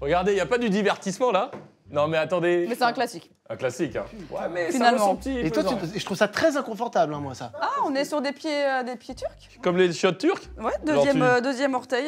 Regardez, il n'y a pas du divertissement là? Non mais attendez. Mais c'est un classique. Un classique, hein. Ouais, mais Finalement. ça petit. Et toi, je trouve ça très inconfortable, hein, moi, ça. Ah, on est sur des pieds turcs. Comme les chiottes turcs? Ouais, Genre deuxième orteil,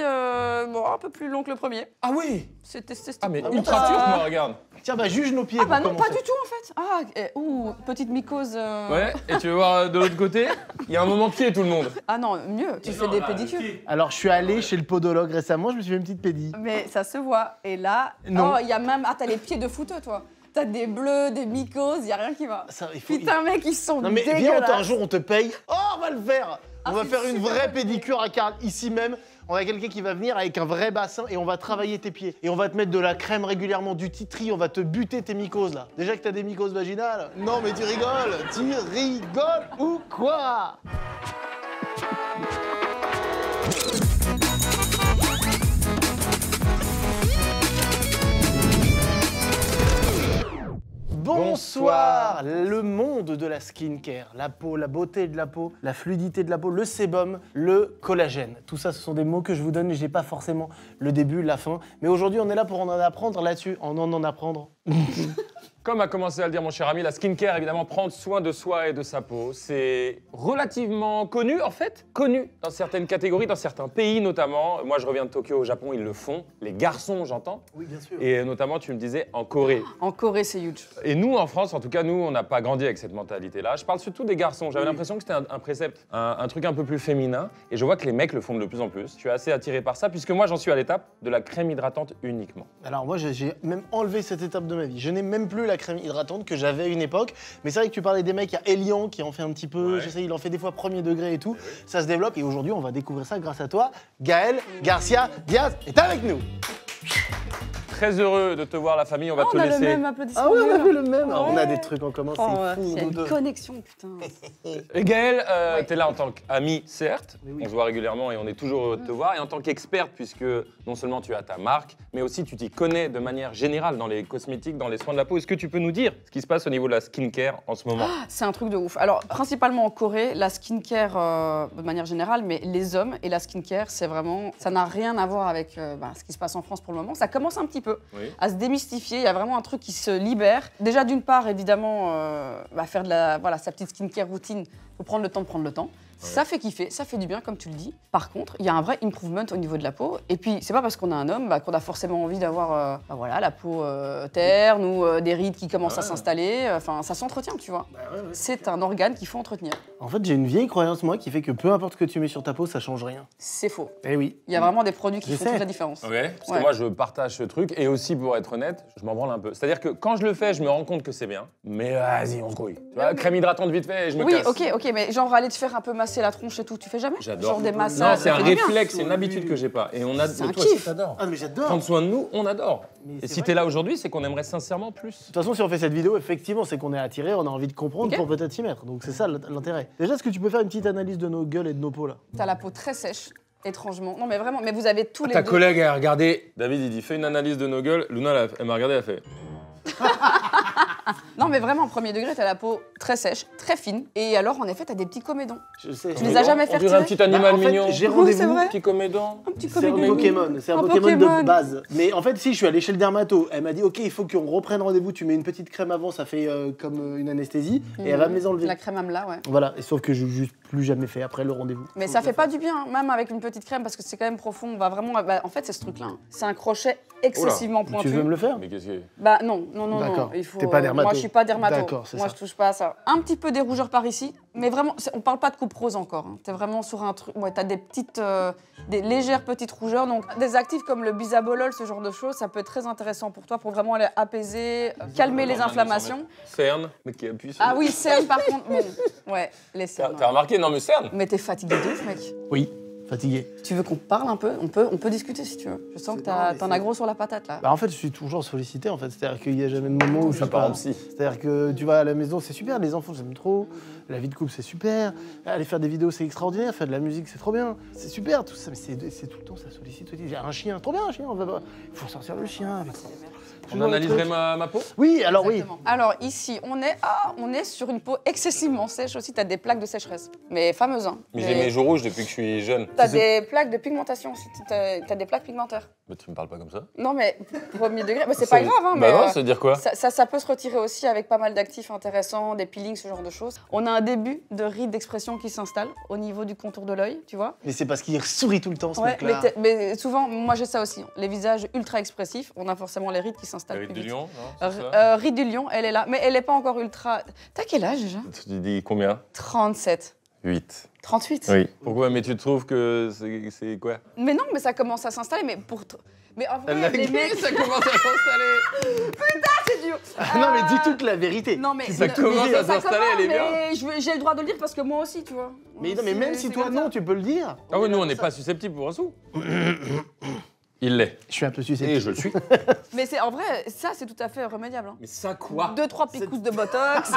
bon, un peu plus long que le premier. Ah oui. C'était Ah mais Ah, ultra turc, moi, regarde. Tiens, bah juge nos pieds. Ah bah pour non, pas commencer. du tout en fait. Ah, ouh, petite mycose. Ouais, et tu veux voir de l'autre côté? Il y a un moment pied, tout le monde. Ah non, mieux, tu fais des pédicures. Alors, je suis allé chez le podologue récemment, je me suis fait une petite pédie. Mais ça se voit. Et là, Non. oh, il y a même. Ah, t'as les pieds de fouteux, toi. T'as des bleus, des mycoses, y a rien qui va. Ça, il faut- Putain, mec, ils sont Non mais dégueulasses. viens, un jour on te paye. Oh, on va le faire. Ah, On va c'est faire une super vraie bien. pédicure à Karl ici même. On a quelqu'un qui va venir avec un vrai bassin et on va travailler tes pieds. Et on va te mettre de la crème régulièrement, du titri, on va te buter tes mycoses là. Déjà que t'as des mycoses vaginales. Non mais tu rigoles. Tu rigoles ou quoi? Bonsoir. Le monde de la skincare, la peau, la beauté de la peau, la fluidité de la peau, le sébum, le collagène. Tout ça, ce sont des mots que je vous donne et j'ai pas forcément le début, la fin. Mais aujourd'hui, on est là pour en apprendre là-dessus, en apprendre. Comme a commencé à le dire mon cher ami, la skincare, évidemment, prendre soin de soi et de sa peau, c'est relativement connu, en fait. Connu dans certaines catégories, dans certains pays notamment. Moi, je reviens de Tokyo, au Japon, ils le font. Les garçons, j'entends. Oui, bien sûr. Et notamment, tu me disais, en Corée. En Corée, c'est huge. Et nous, en France, en tout cas, nous, on n'a pas grandi avec cette mentalité-là. Je parle surtout des garçons. J'avais l'impression que c'était un précepte, un truc un peu plus féminin. Et je vois que les mecs le font de plus en plus. Je suis assez attiré par ça, puisque moi, j'en suis à l'étape de la crème hydratante uniquement. Alors moi, j'ai même enlevé cette étape de ma vie. Je n'ai même plus la crème hydratante que j'avais à une époque. Mais c'est vrai que tu parlais des mecs, il y a Elian qui en fait un petit peu, Ouais. j'essaie, il en fait des fois premier degré et tout. Ça se développe et aujourd'hui, on va découvrir ça grâce à toi. Gaël Garcia Diaz est avec nous. Très heureux de te voir, la famille. On va Ah, te on a le laisser. même applaudissement. Ah ouais, on a nul. fait le même. Ouais. On a des trucs en commun, Oh, c'est fou. il y a nous une deux. connexion, putain. Et Gaëlle, Ouais. t'es là en tant qu'amie, certes, Mais oui. on se voit régulièrement et on est toujours heureux de te voir, et en tant qu'experte, puisque non seulement tu as ta marque, mais aussi tu t'y connais de manière générale dans les cosmétiques, dans les soins de la peau. Est-ce que tu peux nous dire ce qui se passe au niveau de la skincare en ce moment? C'est un truc de ouf. Alors, principalement en Corée, la skincare de manière générale, mais les hommes et la skincare, c'est vraiment. Ça n'a rien à voir avec ce qui se passe en France pour le moment. Ça commence un petit peu Oui. à se démystifier. Il y a vraiment un truc qui se libère. Déjà, d'une part, évidemment, faire de sa petite skincare routine. Il faut prendre le temps de prendre le temps. Ça fait kiffer, ça fait du bien, comme tu le dis. Par contre, il y a un vrai improvement au niveau de la peau. Et puis, c'est pas parce qu'on a un homme qu'on a forcément envie d'avoir la peau terne ou des rides qui commencent à s'installer. Enfin, ça s'entretient, tu vois. C'est un organe qu'il faut entretenir. En fait, j'ai une vieille croyance, moi, qui fait que peu importe ce que tu mets sur ta peau, ça change rien. C'est faux. Eh oui. Il y a vraiment des produits qui Je font sais. toute la différence. Ok, parce Ouais. que moi je partage ce truc, et aussi pour être honnête, je m'en branle un peu. C'est-à-dire que quand je le fais, je me rends compte que c'est bien, mais vas-y, on se grouille. Tu vois, crème hydratante vite fait et je me Oui, casse. ok, mais genre aller te faire un peu masser la tronche et tout, tu fais jamais? J'adore. Genre des Non, massages. c'est ça un fait du bien. réflexe, c'est une habitude que j'ai pas. Et on a. C'est et un toi aussi, kiff. t'adores. Ah, mais j'adore. Prendre soin de nous, on adore. Mais Et c'est si vrai. t'es là aujourd'hui, c'est qu'on aimerait sincèrement plus. De toute façon, si on fait cette vidéo, effectivement, c'est qu'on est attiré, on a envie de comprendre Ok. pour peut-être s'y mettre. Donc c'est ça l'intérêt. Déjà, est-ce que tu peux faire une petite analyse de nos gueules et de nos peaux là? T'as la peau très sèche, étrangement. Non, mais vraiment, mais vous avez tous les Ta deux. collègue a regardé. David, il dit fais une analyse de nos gueules. Luna, elle m'a regardé, elle a fait. Non, mais vraiment, premier degré, t'as la peau très sèche, très fine. Et alors, en effet, t'as des petits comédons. Je sais. Tu les as jamais fait On dirait un retirer petit animal Bah, en fait, mignon. j'ai Oui, rendez-vous. c'est vrai. Petit comédon. Un petit C'est un comédon. Pokémon, c'est un Pokémon de base. Mais en fait, si je suis allé chez le dermato, elle m'a dit ok, il faut qu'on reprenne rendez-vous. Tu mets une petite crème avant, ça fait comme une anesthésie, et elle va me les enlever. La crème amla, ouais. Voilà, et sauf que je n'ai juste plus jamais fait après le rendez-vous. Mais ça fait pas du bien, hein, même avec une petite crème, parce que c'est quand même profond. On va vraiment. En fait, c'est ce truc-là. Hein. C'est un crochet excessivement Tu pointu. veux me le faire? Mais qu'est-ce que. Bah non, non, non, D'accord. non. Il faut. T'es pas dermato. Moi, je suis pas dermato. D'accord, c'est Moi, ça. je touche pas à ça. Un petit peu des rougeurs par ici, mais vraiment, on parle pas de coupe rose encore. Hein. T'es vraiment sur un truc. Ouais, t'as des petites, des légères petites rougeurs. Donc, des actifs comme le bisabolol, ce genre de choses, ça peut être très intéressant pour toi, pour vraiment aller apaiser, calmer les inflammations. Cerne, mais qui appuie sur. Ah oui, cernes, par contre, bon, ouais, les cernes. T'as ouais. remarqué? Non, mais cerne. Mais t'es fatigué de ouf, mec. Oui, fatigué. Tu veux qu'on parle un peu? On peut discuter si tu veux. Je sens que t'en as gros sur la patate là. Bah en fait, je suis toujours sollicité en fait. C'est-à-dire qu'il n'y a jamais de moment où je suis part pas. en psy. C'est-à-dire que tu vas à la maison, c'est super. Les enfants, j'aime trop. La vie de couple, c'est super. Aller faire des vidéos, c'est extraordinaire. Faire de la musique, c'est trop bien. C'est super tout ça. Mais c'est tout le temps, ça sollicite. J'ai un chien, trop bien un chien. Il faut sortir le chien. On analyserait ma peau? Oui, alors Exactement. Alors ici, on est sur une peau excessivement sèche aussi. Tu as des plaques de sécheresse, mais fameuses. Hein. Mais j'ai mes joues rouges depuis que je suis jeune. Tu as des plaques de pigmentation aussi. Tu as des plaques pigmentaires. Mais tu me parles pas comme ça. Non, mais premier degré, c'est pas grave. Hein, Bah mais, non, ça veut dire quoi? ça peut se retirer aussi avec pas mal d'actifs intéressants, des peelings, ce genre de choses. On a un début de rides d'expression qui s'installe au niveau du contour de l'œil, tu vois. Mais c'est parce qu'il sourit tout le temps, ce Ouais, mec-là. mais souvent, moi j'ai ça aussi. Les visages ultra expressifs, on a forcément les rides qui s'installent Ride plus du vite. lion, non? C'est ça Ride du lion, elle est là, mais elle n'est pas encore ultra. T'as quel âge déjà? Tu dis combien? 37. 8. 38? Oui. Pourquoi? Mais tu trouves que c'est quoi? Mais non, mais ça commence à s'installer, mais pour. Mais en vrai, les mecs. Ça commence à s'installer. C'est dur. Ah non, mais dis toute la vérité. Non, mais Ça commence à s'installer, elle est bien. mais j'ai le droit de le dire parce que moi aussi, tu vois. Mais, non, mais même si toi, non, tu peux le dire. Ah oui, nous on n'est pas susceptibles pour un sou. Il l'est. Je suis un peu Et susceptible. je le suis. Mais c'est en vrai, ça c'est tout à fait remédiable. Hein. Mais ça quoi? 2-3 picousses de botox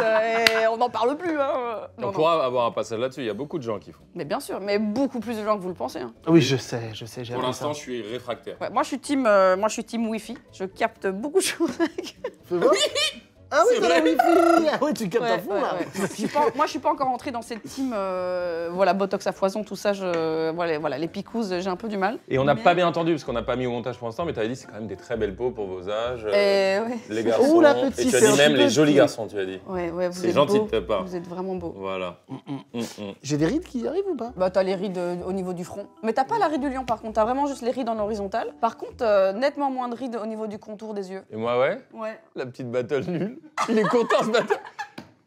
et on n'en parle plus. Hein. On Non, non. pourra avoir un passage là-dessus, il y a beaucoup de gens qui font. Mais bien sûr, mais beaucoup plus de gens que vous le pensez. Hein. Oui, je sais, j'ai Pour appris l'instant, ça. je suis réfractaire. Ouais, moi je suis team Wi-Fi. Je capte beaucoup de choses. Fais voir. Ah oui, t'as la wifi. Ah oui, tu captes à Ouais, fond, ouais, là. ouais. Moi, je suis pas encore entrée dans cette team, voilà, botox à foison, tout ça. Voilà, les picousses, j'ai un peu du mal. Et on n'a Mais- pas bien entendu, parce qu'on n'a pas mis au montage pour l'instant, mais tu avais dit c'est quand même des très belles peaux pour vos âges. Et ouais. Les garçons. Ouh, la petite, et tu as c'est dit un même petit peu les jolis petit. garçons, tu as dit. Ouais, vous C'est êtes gentil beaux. de ta part. Vous êtes vraiment beau. Voilà. J'ai des rides qui arrivent ou pas? Bah t'as les rides au niveau du front. Mais t'as pas la ride du lion par contre, t'as vraiment juste les rides en horizontal. Par contre, nettement moins de rides au niveau du contour des yeux. Et moi, ouais, Ouais. la petite battle nulle. Il est content ce battle.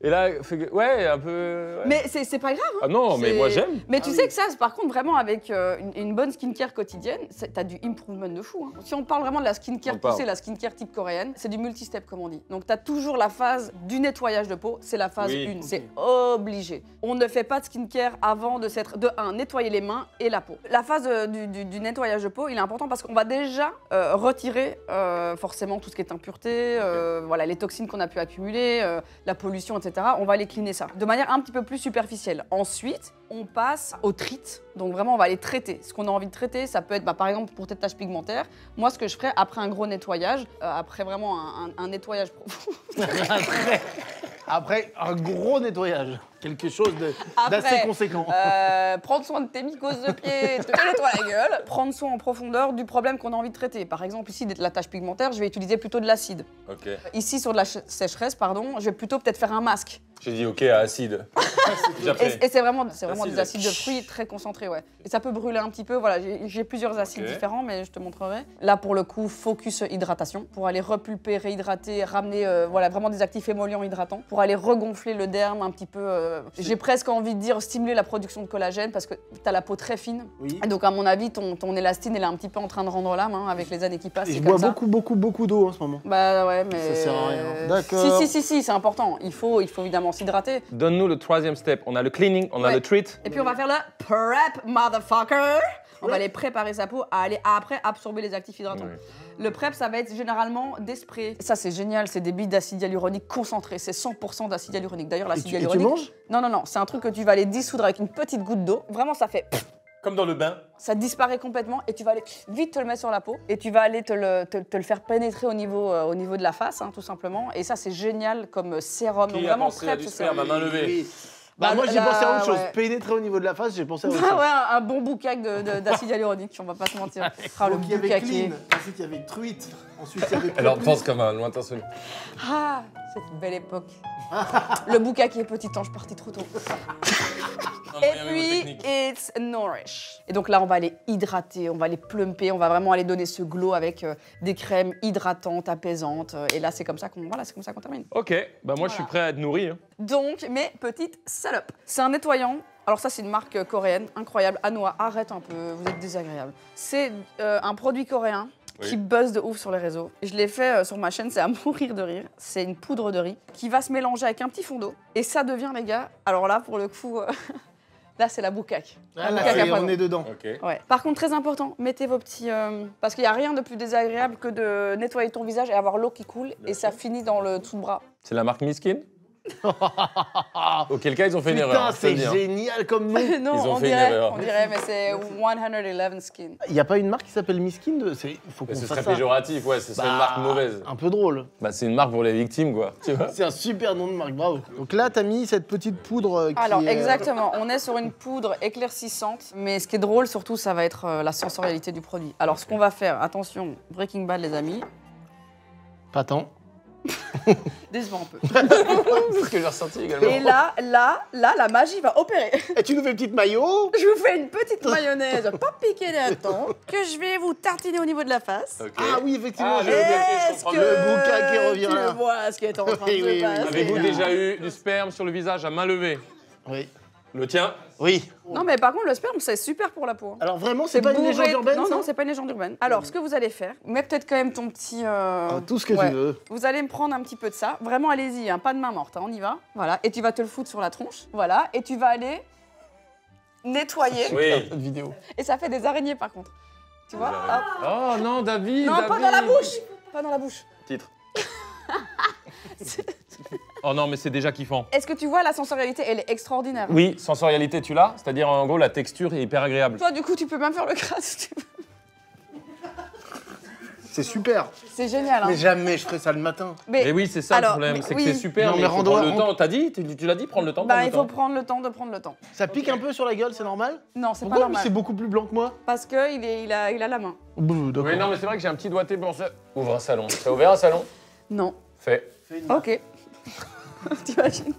Et là, ouais, un peu. Ouais. Mais c'est pas grave. Hein. Ah non, mais C'est- moi j'aime. Mais tu Ah sais oui. que ça, par contre, vraiment avec une bonne skincare quotidienne, t'as du improvement de fou. Hein. Si on parle vraiment de la skincare On parle. poussée, la skincare type coréenne, c'est du multi-step comme on dit. Donc t'as toujours la phase du nettoyage de peau, c'est la phase Oui. 1, c'est obligé. On ne fait pas de skincare avant de s'être, de 1, nettoyer les mains et la peau. La phase du nettoyage de peau, il est important parce qu'on va déjà retirer forcément tout ce qui est impureté, voilà, les toxines qu'on a pu accumuler, la pollution, etc. On va les cleaner ça de manière un petit peu plus superficielle. Ensuite, on passe au treat. Donc vraiment, on va les traiter. Ce qu'on a envie de traiter, ça peut être, par exemple, pour tes taches pigmentaires. Moi, ce que je ferais après un gros nettoyage, après vraiment un nettoyage profond. Après un gros nettoyage. Quelque chose Après, d'assez conséquent. Prendre soin de tes mycoses de pied, te nettoyer la gueule. Prendre soin en profondeur du problème qu'on a envie de traiter. Par exemple, ici, de la tache pigmentaire, je vais utiliser plutôt de l'acide. Ok. Ici, sur de la sécheresse, pardon, je vais plutôt peut-être faire un masque. J'ai dit ok à acide. J'ai appris. Et c'est vraiment des Acide. acides de fruits très concentrés, ouais. Et ça peut brûler un petit peu, voilà, j'ai plusieurs acides Ok. différents, mais je te montrerai. Là, pour le coup, focus hydratation, pour aller repulper, réhydrater, ramener voilà, vraiment des actifs émollients hydratants, pour aller regonfler le derme un petit peu. J'ai presque envie de dire stimuler la production de collagène, parce que tu as la peau très fine. Oui. Et donc, à mon avis, ton élastine, elle est un petit peu en train de rendre l'âme, hein, avec les années qui passent. Et c'est je comme bois ça. beaucoup d'eau en ce moment. Bah ouais, mais. Ça sert à rien. D'accord. Si, c'est important. Il faut évidemment s'hydrater. Donne-nous le troisième step. On a le cleaning, on a Ouais. le treat. Et puis on va faire le prep, motherfucker. On va aller préparer sa peau à aller après absorber les actifs hydratants. Oui. Le prep, ça va être généralement des sprays. Ça, c'est génial, c'est des billes d'acide hyaluronique concentré. C'est 100% d'acide hyaluronique. D'ailleurs, l'acide Et tu hyaluronique. manges? Non, c'est un truc que tu vas aller dissoudre avec une petite goutte d'eau. Vraiment, ça fait. Comme dans le bain. Ça disparaît complètement et tu vas aller vite te le mettre sur la peau et tu vas aller te le faire pénétrer au niveau de la face, hein, tout simplement. Et ça, c'est génial comme sérum. Qui Donc a vraiment, pensé à prep du ce sperme sérum. à main levée? Oui. Bah, Bah, moi, j'ai là, pensé à autre chose. ouais. Pénétrer au niveau de la face, j'ai pensé à autre chose. Ah ouais, un bon boucaque d'acide hyaluronique, on va pas se mentir. Ah, le Donc, il y avait boucaquier. clean, ensuite il y avait truite, ensuite il y avait Alors plus. pense comme un lointain souvenir. Ah, cette belle époque. Le boucaquier petit ange parti trop tôt. Et puis, it's nourish. Et donc là, on va aller hydrater, on va aller plumper, on va vraiment aller donner ce glow avec des crèmes hydratantes, apaisantes. Et là, c'est comme ça qu'on termine. Ok, bah moi je suis prêt à être nourri. Hein. Donc, mes petites salopes. C'est un nettoyant. Alors ça, c'est une marque coréenne, incroyable. Anoa, arrête un peu, vous êtes désagréable. C'est un produit coréen qui buzz de ouf sur les réseaux. Je l'ai fait sur ma chaîne, c'est à mourir de rire. C'est une poudre de riz qui va se mélanger avec un petit fond d'eau. Et ça devient, les gars, alors là, pour le coup, là, c'est la boucaque. Ah, La là, boucaque à on poison. est dedans. Ok. Ouais. Par contre, très important, mettez vos petits... Parce qu'il n'y a rien de plus désagréable que de nettoyer ton visage et avoir l'eau qui coule et ça finit dans le dessous de bras. C'est la marque Miskin? Auquel cas, ils ont fait une Putain, erreur. c'est génial comme nom. Non, Ils ont on fait une dirait, erreur. on dirait, mais c'est 111 skin. Il n'y a pas une marque qui s'appelle Miskin Il faut qu'on Ce fasse serait ça. péjoratif, ouais, ce serait une Bah, marque mauvaise. Un peu drôle. Bah, c'est une marque pour les victimes, quoi. Tu vois. C'est un super nom de marque, bravo. Donc là, t'as mis cette petite poudre qui Alors, est, exactement, on est sur une poudre éclaircissante, mais ce qui est drôle surtout, ça va être la sensorialité du produit. Alors, ce qu'on va faire, attention, Breaking Bad, les amis, Pas tant. décevant un peu. C'est ce que j'ai ressenti également. Et là, la magie va opérer. Et tu nous fais une petite maillot Je vous fais une petite mayonnaise pas piquée d'un temps, que je vais vous tartiner au niveau de la face. Ok. Ah oui, effectivement. Ah, je- le bouquet, je Est-ce comprends. que Le bouquin qui revient tu là. vois ce qui est en train de Oui, se oui, oui. passer Avez-vous là déjà eu du sperme sur le visage à main levée? Oui. Le tien? Oui. Non, mais par contre, le sperme, c'est super pour la peau. Alors vraiment, c'est pas une bourré- légende urbaine Non, ça non, c'est pas une légende urbaine. Alors, ce que vous allez faire, mets peut-être quand même ton petit. Tout ce que ouais. tu veux. Vous allez me prendre un petit peu de ça. Vraiment, allez-y, hein, pas de main morte, hein, on y va. Voilà, et tu vas te le foutre sur la tronche. Voilà, et tu vas aller nettoyer. Oui. Cette vidéo. Et ça fait des araignées par contre. Tu vois Hop. Oh non, David! Non, pas David. dans la bouche. Pas dans la bouche. Titre. Oh non, mais c'est déjà kiffant. Est-ce que tu vois la sensorialité? Elle est extraordinaire. Oui, sensorialité, tu l'as? C'est-à-dire, en gros, la texture est hyper agréable. Toi, du coup, tu peux même faire le crâne si tu veux. C'est super. C'est génial, hein. Mais jamais je ferais ça le matin. Mais oui, c'est ça alors, le problème, mais c'est que oui. c'est super, Non, mais mais il faut rends-toi- prendre le temps. T'as dit? Tu l'as dit, prendre le temps, Bah, prendre il le faut temps. prendre le temps de prendre le temps. Ça pique un peu sur la gueule, c'est normal? Non, c'est pas Pourquoi lui, normal. c'est beaucoup plus blanc que moi? Parce qu'il il a la main. D'accord. Oui, non, mais c'est vrai que j'ai un petit doigté pour ça. Ouvre un salon. T'as ouvert un salon? Non. Fait. Ok. T'imagines?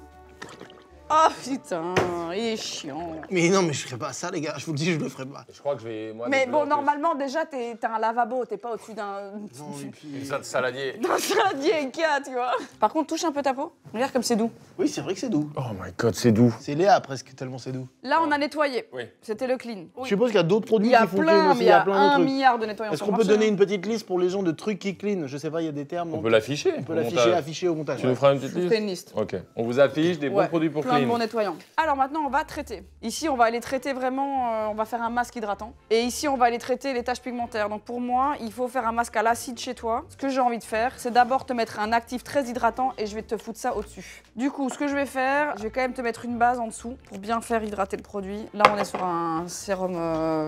Oh putain, il est chiant. Mais non, mais je ferais pas ça, les gars. Je vous le dis, je le ferais pas. Je crois que je vais. Moi, Mais de bon, plus en plus- normalement, déjà, t'as un lavabo, t'es pas au-dessus d'un. Non, et puis- Une saladier. d'un saladier Ikea, tu vois. Par contre, touche un peu ta peau. Regarde comme c'est doux. Oui, c'est vrai que c'est doux. Oh my god, c'est doux. C'est Léa presque, tellement c'est doux. Là, on a nettoyé. Oui. C'était le clean. Je suppose qu'il y a d'autres produits Il y a qui font clean plein, aussi. mais il y a plein de un trucs. milliard de nettoyants Est-ce sur qu'on le peut marché, donner hein. une petite liste pour les gens de trucs qui clean? Je sais pas, il y a des termes. On non peut l'afficher. On peut l'afficher, afficher au montage. Tu nous feras une petite Je vous fais une liste. Ok. On vous affiche des bons Ouais, produits pour plein de clean. bons nettoyants. Alors maintenant, on va traiter. Ici, on va aller traiter vraiment, on va faire un masque hydratant. Et ici, on va aller traiter les taches pigmentaires. Donc pour moi, il faut faire un masque à l'acide chez toi. Ce que j'ai envie de faire, c'est d'abord te mettre un actif très hydratant et je vais te foutre ça au-dessus. Du coup, ce que je vais faire, je vais quand même te mettre une base en dessous pour bien faire hydrater le produit. Là, on est sur un sérum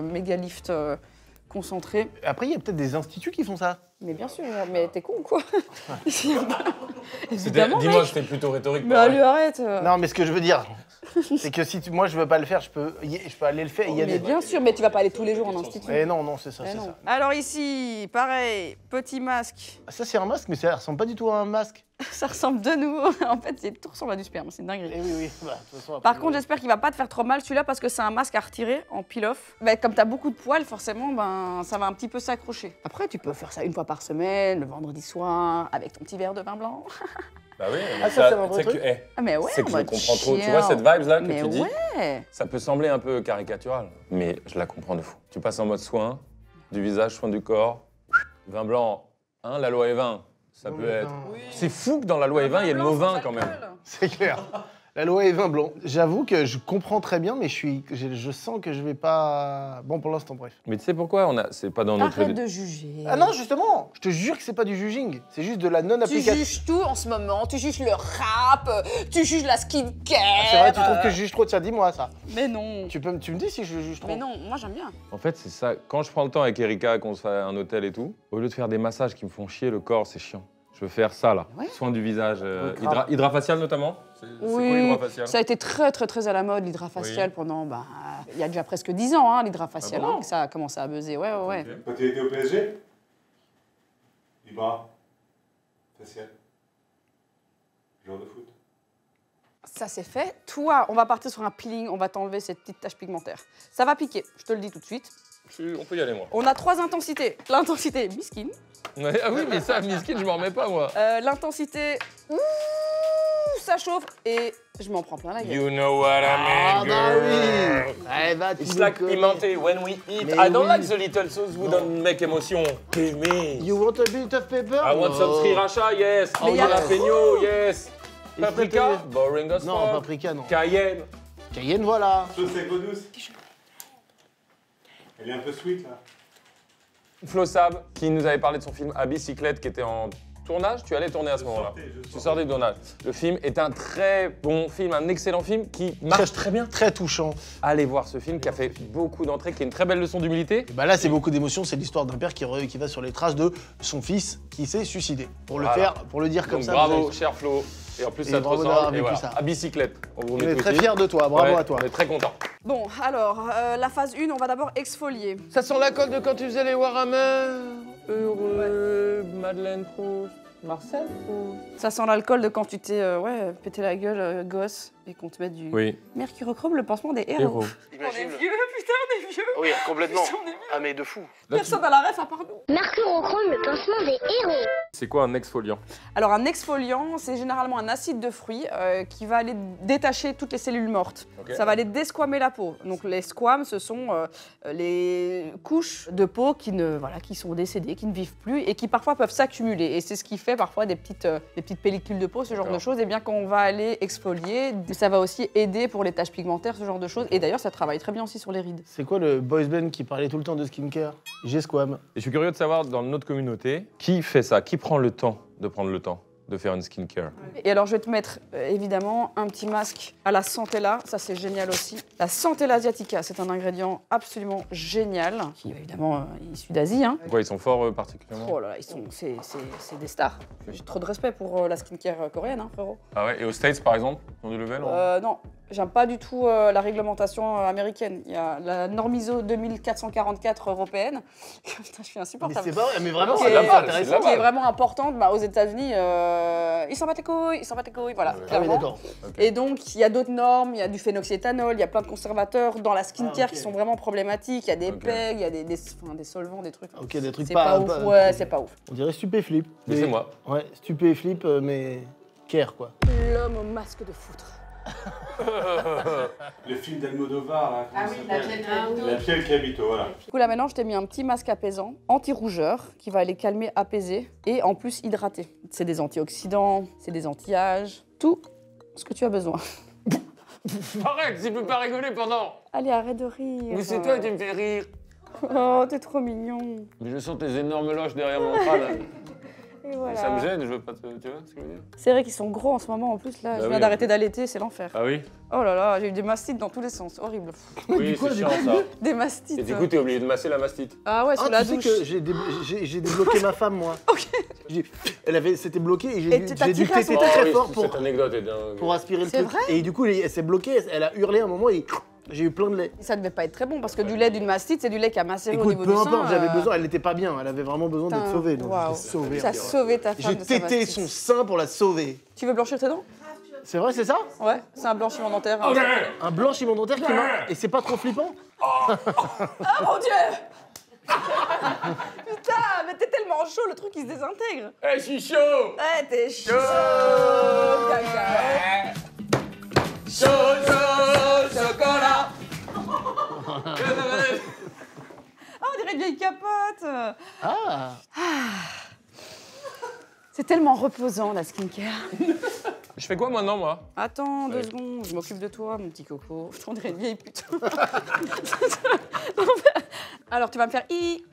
Megalift concentré. Après, il y a peut-être des instituts qui font ça. Mais bien sûr, mais t'es con ou quoi? C'était- Évidemment, Dis-moi, mec. c'était plutôt rhétorique. Mais pas allez, vrai. arrête. Non, mais ce que je veux dire, c'est que si moi je veux pas le faire, je peux aller le faire. Il y a Mais des... bien sûr, mais tu vas pas aller tous les jours en institut. Eh non, non, c'est ça, Eh c'est non. ça. Alors ici, pareil, petit masque. Ça, c'est un masque, mais ça ressemble pas du tout à un masque. Ça ressemble de nouveau. En fait, tout ressemble à du sperme, c'est une dinguerie. Eh oui, oui. Bah, de toute façon, après, Par contre, j'espère qu'il va pas te faire trop mal celui-là parce que c'est un masque à retirer en peel-off. Bah, comme tu as beaucoup de poils, forcément, ben, ça va un petit peu s'accrocher. Après, tu peux faire ça une fois par semaine, le vendredi soir, avec ton petit verre de vin blanc. Bah oui, mais Ah, ça, c'est un vrai tu sais truc. que, eh, Ah, mais ouais, c'est que on je va comprends trop. Tu chill. vois cette vibe-là que Mais tu dis? ouais. Ça peut sembler un peu caricatural, mais je la comprends de fou. Tu passes en mode soin du visage, soin du corps, vin blanc, hein, la loi E20, ça Non, peut mais être. non. C'est fou que dans la loi E20, il y ait le mot vin quand même. C'est clair. La loi est vin blanc. J'avoue que je comprends très bien, mais je sens que je vais pas. Bon, pour l'instant, bref. Mais tu sais pourquoi c'est pas dans notre. Arrête de juger. Ah non, justement, je te jure que c'est pas du juging, c'est juste de la Tu non-application. juges tout en ce moment, tu juges le rap, tu juges la skincare. C'est vrai, tu trouves que je juge trop? Tiens, dis-moi ça. Mais non. Tu me dis si je juge trop. Mais non, moi j'aime bien. En fait, c'est ça. Quand je prends le temps avec Erika, qu'on se fait un hôtel et tout, au lieu de faire des massages qui me font chier le corps, c'est chiant. Je veux faire ça là. Ouais. Soin du visage. Le crâne. Hydrafacial notamment. C'est quoi Oui, l'hydrafacial? ça a été très à la mode l'hydrafacial Oui. pendant, il y a déjà presque 10 ans, hein, l'hydrafacial, Ah bon que ça a commencé à buzzer, ouais. Ok. Quand tu étais au PSG, Ibra, facial, joueur de foot. Ça c'est fait. Toi, on va partir sur un peeling, on va t'enlever cette petite tache pigmentaire. Ça va piquer, je te le dis tout de suite. On peut y aller moi. On a 3 intensités. L'intensité miskin, Ouais, ah oui, mais ça, miskin, je m'en remets pas moi. l'intensité ouh, ça chauffe et je m'en prends plein la gueule. You know what I Ah mean, bah girl. oui. Eh bah, tu It's me like connais. pimenté when we eat. Mais I don't oui. like the little sauce who Non. don't make emotion. Give me. You want a bit of pepper? I want some No. sriracha, yes. Mais y a- Jalapeno, yes. Il Paprika, faut boring as Non, fuck. paprika, non. Cayenne. Cayenne, voilà. Sauce sec eau douce. Elle est un peu sweet là. Flo Sab, qui nous avait parlé de son film à bicyclette, qui était en tournage, tu allais tourner à ce moment-là. Je Tu sortais du tournage. Le film est un très bon film, un excellent film qui marche très bien. Très touchant. Allez voir ce film qui a fait beaucoup d'entrées, qui est une très belle leçon d'humilité. Et bah là, c'est beaucoup d'émotions. C'est l'histoire d'un père qui va sur les traces de son fils qui s'est suicidé. Pour le Voilà. faire, pour le dire comme Donc ça. bravo, cher Flo. Et en plus, Et ça te bravo d'avoir ressemble. Et vécu voilà. ça. À bicyclette. On vous On met est tout très ici. fiers de toi. Bravo Ouais, à toi. On est très contents. Bon, alors, la phase 1, on va d'abord exfolier. Ça sent la colle de quand tu faisais les Warhammer. Heureux, Madeleine Proust, Marcel Proust. Ça sent l'alcool de quand tu t'es pété la gueule, gosse, et qu'on te met du Oui, mercurochrome, le pansement des héros. héros. On est vieux, putain, on est vieux. Oui, complètement. Putain, on est vieux. Ah mais de fou. Personne n'a la ref à part nous. Mercurochrome, le pansement des héros. C'est quoi un exfoliant? Alors un exfoliant, c'est généralement un acide de fruits qui va aller détacher toutes les cellules mortes. Ok. Ça va aller desquamer la peau. Donc les squames, ce sont les couches de peau qui sont décédées, qui ne vivent plus et qui parfois peuvent s'accumuler. Et c'est ce qui fait parfois des petites pellicules de peau, ce genre de D'accord. choses. Et bien quand on va aller exfolier, ça va aussi aider pour les taches pigmentaires, ce genre de choses. Et d'ailleurs, ça travaille très bien aussi sur les rides. C'est quoi le boys band qui parlait tout le temps de skincare? G-Squam. Et je suis curieux de savoir, dans notre communauté, qui fait ça? Qui prend le temps de faire une skincare? Et alors, je vais te mettre évidemment un petit masque à la Centella. Ça, c'est génial aussi. La Centella asiatica, c'est un ingrédient absolument génial, qui est évidemment issu d'Asie. Hein. Pourquoi ils sont forts particulièrement? Oh là là, c'est des stars. J'ai trop de respect pour la skincare coréenne, hein, frérot. Ah ouais, et aux States par exemple, ils ont du level? Non, j'aime pas du tout la réglementation américaine. Il y a la norme ISO 2444 européenne. Putain, je suis Mais insupportable. c'est pas vrai, mais vraiment, Qui c'est est- là-bas, c'est intéressant. là-bas. qui est vraiment importante aux États-Unis. Ils s'en battent les couilles, voilà. Ah oui, clairement. d'accord. Et donc, il y a d'autres normes, il y a du phénoxyéthanol, il y a plein de conservateurs dans la skincare ok. qui sont vraiment problématiques. Il y a des Ok. PEG, il y a des solvants, des trucs. Ok, des trucs C'est pas ouf, ouais, c'est pas ouf. On dirait stupéflip. Mais c'est moi. Ouais, stupéflip, mais care quoi. L'homme au masque de foutre. Le film d'Almodovar, là, comment Ah ça oui, La s'appelle Piel Gravito. La Piel Gravito, voilà. Du coup, là maintenant, je t'ai mis un petit masque apaisant, anti-rougeur, qui va aller calmer, apaiser et en plus hydrater. C'est des antioxydants, c'est des anti-âge, tout ce que tu as besoin. Arrête, tu peux pas rigoler pendant. Allez, arrête de rire. Mais c'est toi qui me fais rire. Oh, t'es trop mignon. Mais je sens tes énormes loches derrière mon crâne. Et voilà. Ça me gêne, je veux pas te... Tu vois ce que je veux dire? C'est vrai qu'ils sont gros en ce moment en plus là. Bah je oui, viens d'arrêter d'allaiter, c'est l'enfer. Ah oui? Oh là là, j'ai eu des mastites dans tous les sens, horrible. Oui, c'est chiant ça. Des mastites. Et du coup, t'es obligé de masser la mastite. Ah ouais, sous Ah, la tu sais douche. que j'ai débloqué ma femme, moi. Ok. C'était bloqué et Et t'as j'ai dû tiré à téter son très Ah très oui, fort cette anecdote est dingue. pour aspirer le C'est truc. vrai Et du coup, elle s'est bloquée, elle a hurlé un moment et j'ai eu plein de lait. Ça devait pas être très bon parce que du lait d'une mastite, c'est du lait qui a macéré au Écoute, niveau peu du sein. importe, j'avais besoin, elle n'était pas bien, elle avait vraiment besoin d'être Putain, sauvée. Donc waouh. je l'ai sauvée. Ça a sauvé ta femme J'ai de sa tété mastite. son sein pour la sauver. Tu veux blanchir tes dents? C'est vrai, c'est ça? Ouais, c'est un blanchiment dentaire. hein. Un blanchiment dentaire qui m'a... Et c'est pas trop flippant? Oh mon dieu. Putain, mais t'es tellement chaud, le truc il se désintègre. Eh, je suis chaud! Ouais, t'es chaud. Gaga. Chaud, chaud, chocolat! Ah, on dirait une vieille capote. Ah! C'est tellement reposant la skincare. Je fais quoi maintenant, moi? Attends 2 Ouais. secondes, je m'occupe de toi, mon petit coco. On dirait une vieille pute. Alors, tu vas me faire i.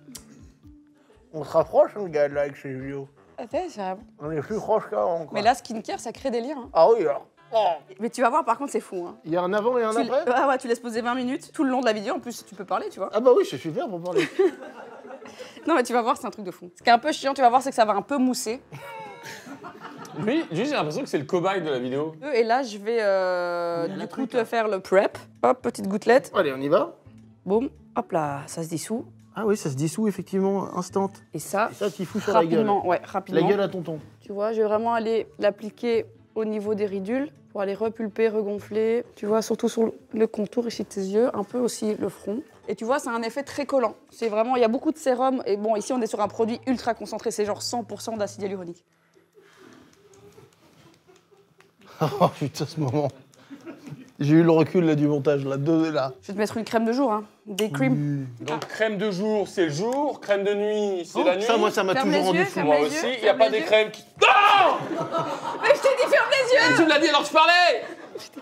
On se rapproche, on regarde là avec ces vidéos. Ouais, c'est vrai. On est plus proche qu'avant, quoi. Mais là, skincare, ça crée des liens. hein. Ah oui, alors. Oh. Mais tu vas voir, par contre, c'est fou. Hein. Il y a un avant et un après? Ah ouais, tu laisses poser 20 minutes tout le long de la vidéo. En plus, tu peux parler, tu vois. Ah bah oui, je suis super pour parler. Non, mais tu vas voir, c'est un truc de fou. Ce qui est un peu chiant, tu vas voir, c'est que ça va un peu mousser. Lui, j'ai l'impression que c'est le cobaye de la vidéo. Et là, je vais a du un coup truc, te là. faire le prep. Hop, petite gouttelette. Allez, on y va. Boum. Hop là, ça se dissout. Ah oui, ça se dissout effectivement, instant. Et ça, Et ça, tu fous sur la gueule. rapidement. Ouais, rapidement. La gueule à tonton. Tu vois, je vais vraiment aller l'appliquer au niveau des ridules pour aller repulper, regonfler. Tu vois, surtout sur le contour ici de tes yeux, un peu aussi le front. Et tu vois, c'est un effet très collant. C'est vraiment, il y a beaucoup de sérum. Et bon, ici, on est sur un produit ultra concentré. C'est genre 100% d'acide hyaluronique. Oh putain, ce moment. J'ai eu le recul là, du montage, là, là. Je vais te mettre une crème de jour, hein. Des creams. Donc, crème de jour, c'est le jour, crème de nuit, c'est la nuit. Ça, moi, ça m'a Ferme toujours les rendu yeux, fou. ferme Moi les aussi, yeux, il n'y a ferme pas les des yeux. crèmes qui... Non! Mais je t'ai dit, ferme les yeux. Tu me l'as dit alors que je parlais!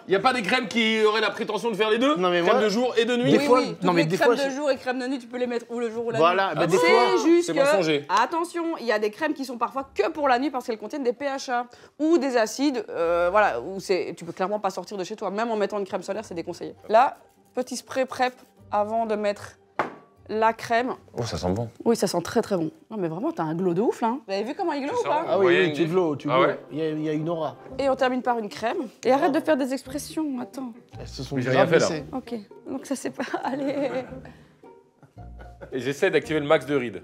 Il y a pas des crèmes qui auraient la prétention de faire les deux? Non, mais crème moi- de jour et de nuit? Des Oui, fois- oui, non, toutes mais les des crèmes fois, de jour et crèmes de nuit, tu peux les mettre ou le jour ou la Voilà, nuit. bah, des C'est fois- juste c'est que, mensonger. attention, il y a des crèmes qui sont parfois que pour la nuit parce qu'elles contiennent des PHA ou des acides, voilà, où tu peux clairement pas sortir de chez toi. Même en mettant une crème solaire, c'est déconseillé. Là, petit spray prep avant de mettre la crème. Oh, ça sent bon. Oui, ça sent très très bon. Non mais vraiment, t'as un glow de ouf là. Vous avez vu comment il glow ou Ça pas sent- Ah Vous voyez oui, une tu diff? glow, tu Ah glow. ouais Il y a une aura. Et on termine par une crème. Et arrête de faire des expressions, attends. Elles se sont Mais j'ai grave rien fait, là. baissées. Ok, donc ça c'est pas... Allez. Et j'essaie d'activer le max de rides.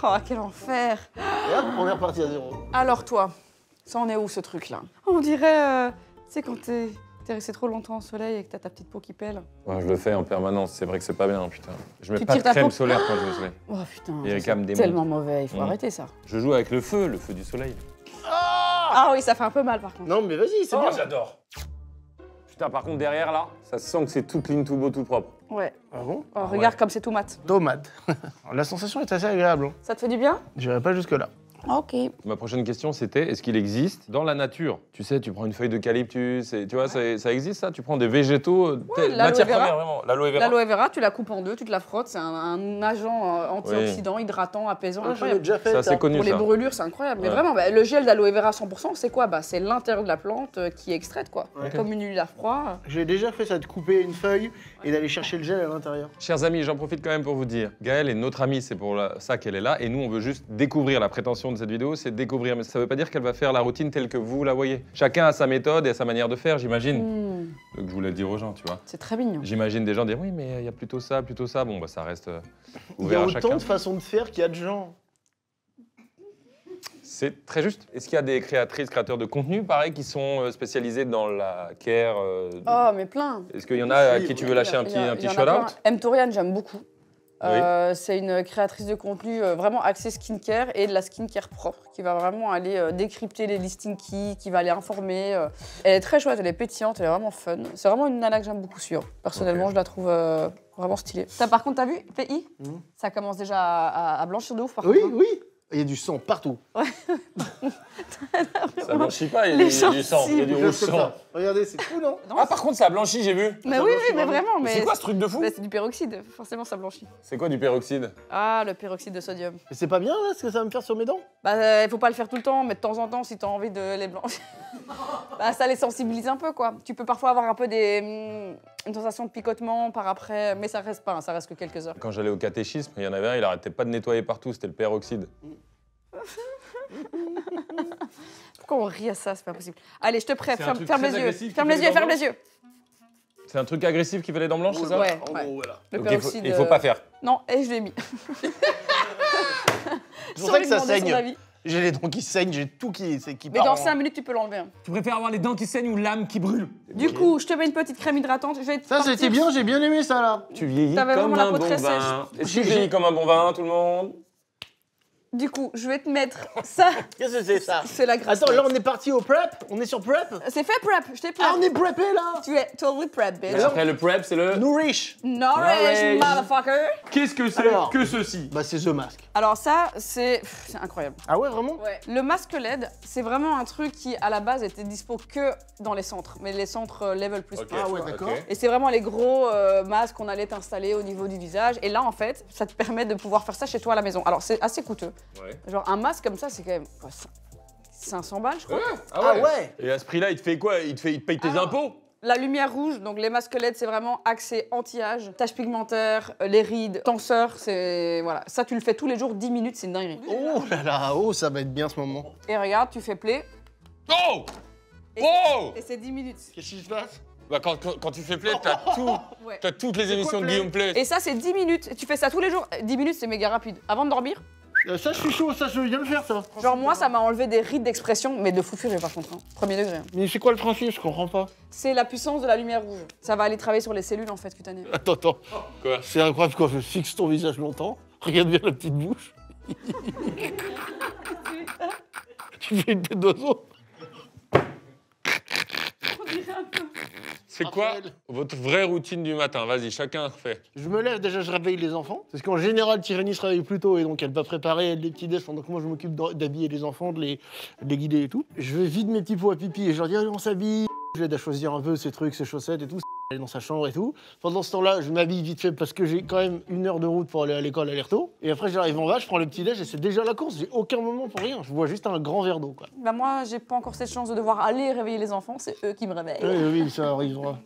Oh, quel enfer. Et hop, on est reparti à 0. Alors toi, ça en est où ce truc là? On dirait, tu sais quand t'es resté trop longtemps au soleil et que t'as ta petite peau qui pèle. Ouais, je le fais en permanence, c'est vrai que c'est pas bien, putain. Je mets Tu pas de tires ta crème peau solaire quand je vais au soleil. Oh putain, Et les ça, cams c'est démontent. tellement mauvais, il faut Mm. arrêter ça. Je joue avec le feu du soleil. Ah oui, ça fait un peu mal par contre. Non, mais vas-y, c'est bien. j'adore. Putain, par contre, derrière là, ça sent que c'est tout clean, tout beau, tout propre. Ouais. Ah bon? Oh, regarde comme c'est tout mat. Tomate. La sensation est assez agréable. Hein. Ça te fait du bien? J'irai pas jusque-là. Ok. Ma prochaine question, c'était est-ce qu'il existe dans la nature? Tu sais, tu prends une feuille d'eucalyptus, et tu vois, ça existe ça? Tu prends des végétaux, l'aloe matière vera. première vraiment. L'aloe vera. L'aloe vera, tu la coupes en deux, tu te la frottes, c'est un agent antioxydant, hydratant, apaisant, Ah, j'avais incroyable. déjà fait Ça, ça. c'est connu Pour les ça. brûlures, c'est incroyable. Mais Ouais. vraiment, bah, le gel d'aloe vera 100%, c'est quoi? Bah, c'est l'intérieur de la plante qui est extraite, quoi. Ouais. Comme une huile à froid. J'ai déjà fait ça, de couper une feuille et d'aller chercher le gel à l'intérieur. Chers amis, j'en profite quand même pour vous dire, Gaëlle est notre amie, c'est pour ça qu'elle est là, et nous on veut juste découvrir. La prétention de cette vidéo, c'est découvrir, mais ça veut pas dire qu'elle va faire la routine telle que vous la voyez. Chacun a sa méthode et sa manière de faire, j'imagine. Donc je voulais le dire aux gens, tu vois. C'est très mignon. J'imagine des gens dire oui, mais il y a plutôt ça, plutôt ça. Bon, bah ça reste Il y ouvert a à autant chacun. de façons de faire qu'il y a de gens. C'est très juste. Est-ce qu'il y a des créatrices, créateurs de contenu, pareil, qui sont spécialisés dans la care Oh, mais plein. Est-ce qu'il y en a à Oui, qui tu oui. veux lâcher un Il y a- petit il y en a shout-out? plein. M. Torian, j'aime beaucoup. C'est une créatrice de contenu vraiment axée skincare et de la skincare propre qui va vraiment aller décrypter les listings qui va aller informer. Elle est très chouette, elle est pétillante, elle est vraiment fun. C'est vraiment une nana que j'aime beaucoup suivre. Personnellement, Ok. je la trouve vraiment stylée. Par contre, t'as vu, PI Ça commence déjà à blanchir de ouf par Oui, contre. oui. Il y a du sang partout. Ça blanchit pas, il y a Les du sang, il y a du gencives. rouge Juste comme sang. ça. Regardez, c'est fou, non? Ah, par contre, ça blanchit, j'ai vu. Mais Ça oui, blanchit oui, mais vraiment. vraiment. Mais C'est quoi ce truc de fou? Bah, c'est du peroxyde, forcément ça blanchit. C'est quoi du peroxyde? Ah, le peroxyde de sodium. Mais c'est pas bien, là, ce que ça va me faire sur mes dents? Bah, faut pas le faire tout le temps, mais de temps en temps, si t'as envie de les blanchir, bah, ça les sensibilise un peu, quoi. Tu peux parfois avoir un peu une sensation de picotement par après, mais ça reste pas, hein, ça reste que quelques heures. Quand j'allais au catéchisme, il y en avait un, il arrêtait pas de nettoyer partout, c'était le peroxyde. Pourquoi on rit à ça? C'est pas possible. Allez, je te prête, C'est un ferme, truc ferme très les yeux. agressif qui Ferme fait les les yeux, dents ferme les yeux. C'est un truc agressif qui fait les dents blanches, c'est ça? Ouais, En ouais. gros, voilà. Le Donc peroxyde. il faut pas faire. Non, et je l'ai mis. C'est pour ça que ça saigne. Mais J'ai les dents qui saignent, j'ai tout qui dans part en- 5 minutes, tu peux l'enlever. hein. Tu préfères avoir les dents qui saignent ou l'âme qui brûle? Du coup, je te mets une petite crème hydratante. Je vais te Ça, partir- c'était bien, j'ai bien aimé ça, là. Tu vieillis T'avais comme vraiment la un peau bon très vin. sèche. Est-ce que tu vieillis comme un bon vin, tout le monde? Du coup, je vais te mettre ça. Qu'est-ce que c'est, ça? C'est la graisse. Attends, là, on est parti au prep? On est sur prep? C'est fait prep, je t'ai prep. Ah, on est preppé, là? Tu es totally prep, bitch. Et après le prep, c'est le... Nourish. Nourish, motherfucker. Qu'est-ce que c'est Alors. que ceci? Bah, c'est The Mask. Alors ça, c'est incroyable. Ah ouais, vraiment? Ouais. Le masque LED, c'est vraiment un truc qui, à la base, était dispo que dans les centres, mais les centres level plus. Ok, Ah ouais, d'accord. ok. Et c'est vraiment les gros masques qu'on allait t'installer au niveau du visage. Et là, en fait, ça te permet de pouvoir faire ça chez toi à la maison. Alors, c'est assez coûteux. Ouais. Genre, un masque comme ça, c'est quand même quoi, 500 balles, je crois. Ah ouais. Et à ce prix-là, il te fait quoi? Il te paye tes Alors, impôts? La lumière rouge, donc les masques LED, c'est vraiment axé anti-âge, taches pigmentaires, les rides, tenseur, c'est... Voilà. Ça, tu le fais tous les jours, 10 minutes, c'est une dinguerie. Oh là là, oh, ça va être bien ce moment. Et regarde, tu fais play, Oh! et, Oh! et c'est 10 minutes. Qu'est-ce qui se passe? Bah quand tu fais play, Ouais. t'as toutes les émissions de Play Guillaume Play. Et ça, c'est 10 minutes. Tu fais ça tous les jours. 10 minutes, c'est méga rapide. Avant de dormir, Ça, je suis chaud, ça, je viens de faire, ça. genre moi, ça m'a enlevé des rides d'expression, mais de fou furieux par contre. Hein. Premier degré. hein. Mais c'est quoi le principe? Je comprends pas. C'est la puissance de la lumière rouge. Ça va aller travailler sur les cellules en fait cutanées. Attends. Quoi? C'est incroyable quand je fixe ton visage longtemps. Regarde bien la petite bouche. Tu fais une tête d'oiseau. C'est quoi votre vraie routine du matin? Vas-y, chacun fait. Je me lève, déjà je réveille les enfants. Parce qu'en général, Tyrannie se réveille plus tôt et donc elle va préparer les petits déj pendant que moi je m'occupe d'habiller les enfants, de les guider et tout. Je vais vide mes petits pots à pipi et je leur dis allez on s'habille. Je l'aide à choisir un peu ses trucs, ses chaussettes et tout. Aller dans sa chambre et tout. Pendant ce temps-là, je m'habille vite fait parce que j'ai quand même 1 heure de route pour aller à l'école aller-retour. Et après j'arrive en bas, je prends le petit déj et c'est déjà la course. J'ai aucun moment pour rien. Je bois juste un grand verre d'eau quoi. Bah moi, j'ai pas encore cette chance de devoir aller réveiller les enfants, c'est eux qui me réveillent. Oui, ça arrivera.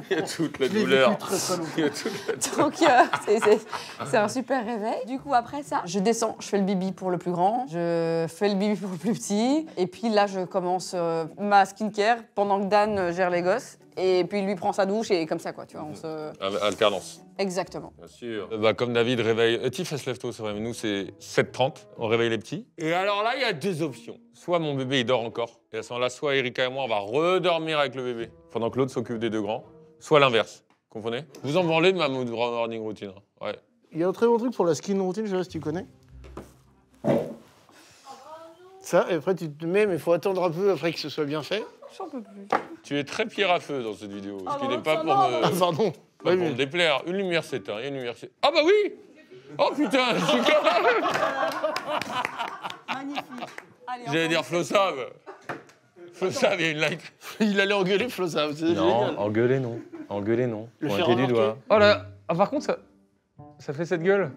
Il y a toute la Je l'ai douleur. vécu très, très longtemps. Il y a toute la... Donc c'est un super réveil. Du coup après ça, je descends, je fais le bibi pour le plus grand, je fais le bibi pour le plus petit, et puis là je commence ma skincare pendant que Dan gère les gosses. Et puis lui prend sa douche et comme ça quoi, tu vois, on se... Alternance. Exactement. Bien sûr. Bah, comme David réveille... Tiff, elle se lève tôt, c'est vrai, mais nous, c'est 7h30, on réveille les petits. Et alors là, il y a 2 options. Soit mon bébé, il dort encore, et à ce moment-là, soit Erika et moi, on va redormir avec le bébé, pendant que l'autre s'occupe des 2 grands, soit l'inverse. Comprenez? Vous en branlez de ma morning routine. Hein. Ouais. Il y a un très bon truc pour la skin routine, je sais pas si tu connais. Ça, et après tu te mets, mais il faut attendre un peu après que ce soit bien fait. J'en peux plus. Tu es très pierre à feu dans cette vidéo, ce qui non, n'est pas ça, pour non, me... Ah, pardon. Pas pour me déplaire. Une lumière s'éteint, il y a une lumière s'éteint. Ah bah oui! Oh putain, je suis Magnifique. Allez, J'allais dire Flossave. Flossave, il y a une light. Il allait engueuler Flo, ça, c'est génial. engueuler non. Engueuler non. Le faire remarquer. Oh là, ah, par contre, ça fait cette gueule.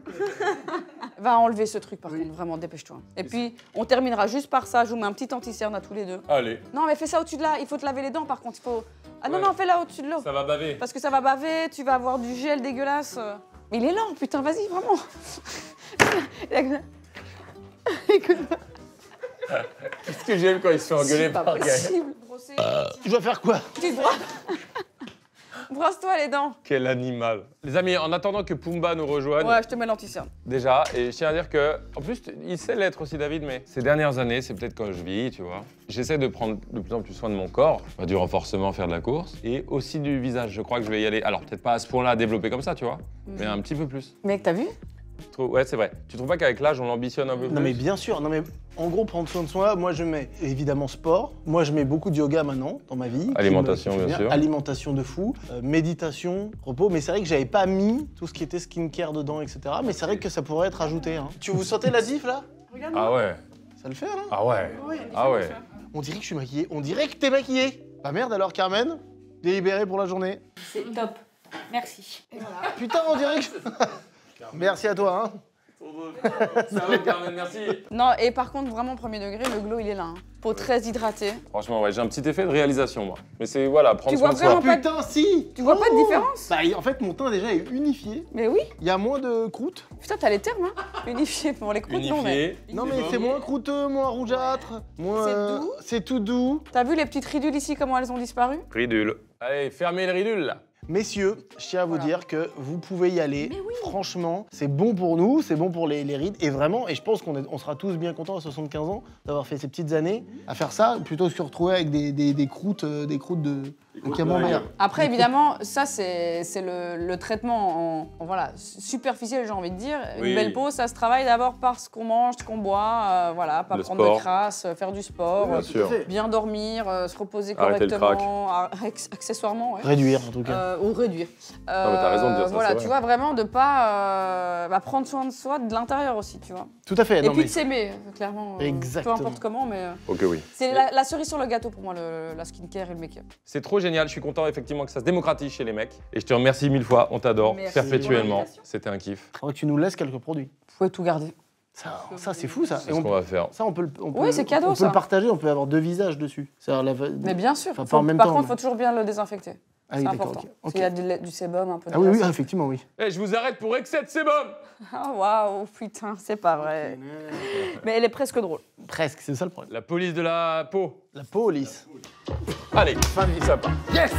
Va enlever ce truc par contre, vraiment, dépêche-toi. Et puis, on terminera juste par ça, je vous mets un petit anti-cerne à tous les 2. Allez, Non mais fais ça au-dessus de là, il faut te laver les dents par contre, il faut... Ah non, Ouais. non, fais-la au-dessus de l'eau. ça va baver. Parce que ça va baver, tu vas avoir du gel dégueulasse. Mais il est lent, putain, vas-y, vraiment. Qu'est-ce que j'aime quand il se fait engueuler C'est pas par Gaël. possible. Brosser, Je dois faire quoi? tu te brosses. Brosse-toi les dents. Quel animal. Les amis, en attendant que Pumba nous rejoigne, Ouais, je te mets l'anti-cerne. déjà, et je tiens à dire que, en plus, il sait l'être aussi, David, mais ces dernières années, c'est peut-être quand je vis, tu vois, j'essaie de prendre de plus en plus soin de mon corps, du renforcement, faire de la course, et aussi du visage. Je crois que je vais y aller, alors peut-être pas à ce point-là à développer comme ça, tu vois, mais un petit peu plus. Mec, t'as vu? Ouais, c'est vrai. Tu trouves pas qu'avec l'âge, on l'ambitionne un peu plus? Non mais bien sûr, non mais en gros prendre soin de soi, moi je mets évidemment sport, moi je mets beaucoup de yoga maintenant dans ma vie. Alimentation, qui me fait bien sûr. Alimentation de fou, méditation, repos, mais c'est vrai que j'avais pas mis tout ce qui était skincare dedans, etc. Mais c'est vrai que ça pourrait être ajouté. Hein. Tu vous sentez la diff là? Ah ouais. Ça le fait là? Ah ouais. Ah ouais. On dirait que je suis maquillé, on dirait que t'es maquillé. Bah merde alors Carmen, délibéré pour la journée. C'est top. Merci. Putain on dirait que... Merci à toi hein. Ça va, Carmen, merci. Non, et par contre, vraiment, premier degré, le glow, il est là. Hein. Peau très hydratée. Franchement, ouais, j'ai un petit effet de réalisation, moi. Mais c'est, voilà, prendre Tu soin vois de soi. vraiment pas de- Putain si. Tu vois pas de différence? Bah en fait mon teint déjà est unifié, Mais oui. il y a moins de croûtes. Putain, t'as les termes, hein. Unifié pour les croûtes, non, mais... Unifié. Non mais c'est moins croûteux, moins rougeâtre, moins... C'est doux. C'est tout doux. T'as vu les petites ridules ici, comment elles ont disparu? Ridule. Allez, fermez le ridule, là. Messieurs, je tiens à vous Voilà. dire que vous pouvez y aller. Franchement, c'est bon pour nous, c'est bon pour les rides. Et vraiment, et je pense on sera tous bien contents à 75 ans d'avoir fait ces petites années à faire ça, plutôt que de se retrouver avec des croûtes de camembert. Après, évidemment, ça, c'est le traitement voilà, superficiel, j'ai envie de dire. Oui. Une belle peau, ça se travaille d'abord par ce qu'on mange, ce qu'on boit, voilà, pas Le prendre sport. de crasse, faire du sport, Bien sûr. bien dormir, se reposer Arrêter le correctement, accessoirement, ouais. Réduire en tout cas. Ou réduire. mais t'as raison de dire ça, Voilà, c'est tu vrai. vois, vraiment de pas prendre soin de soi de l'intérieur aussi, tu vois. Tout à fait. Et non, puis mais de s'aimer, clairement. Exactement. Peu importe comment, mais Ok, oui. c'est la cerise sur le gâteau pour moi, la skincare et le make-up. C'est trop génial, je suis content effectivement que ça se démocratise chez les mecs. Et je te remercie 1000 fois, on t'adore Merci perpétuellement. pour l'invitation. C'était un kiff. faudrait que tu nous laisses quelques produits. Vous pouvez tout garder. Ça c'est fou ça. C'est Et ce on- qu'on va faire. Ça on peut Oui, c'est cadeau, on peut ça. le partager, on peut avoir 2 visages dessus. Mais bien sûr. Enfin, pas en même par temps, contre, il mais- faut toujours bien le désinfecter. Ah oui, C'est d'accord, important. ok. Parce qu'il y a du sébum, un peu de Ah oui, oui, graisse. effectivement, oui. Eh, je vous arrête pour excès de sébum. Ah waouh, putain, c'est pas vrai. Mais elle est presque drôle. Presque, c'est ça le problème. La police de la peau. La police. Allez, fin de vie, ça part. Yes!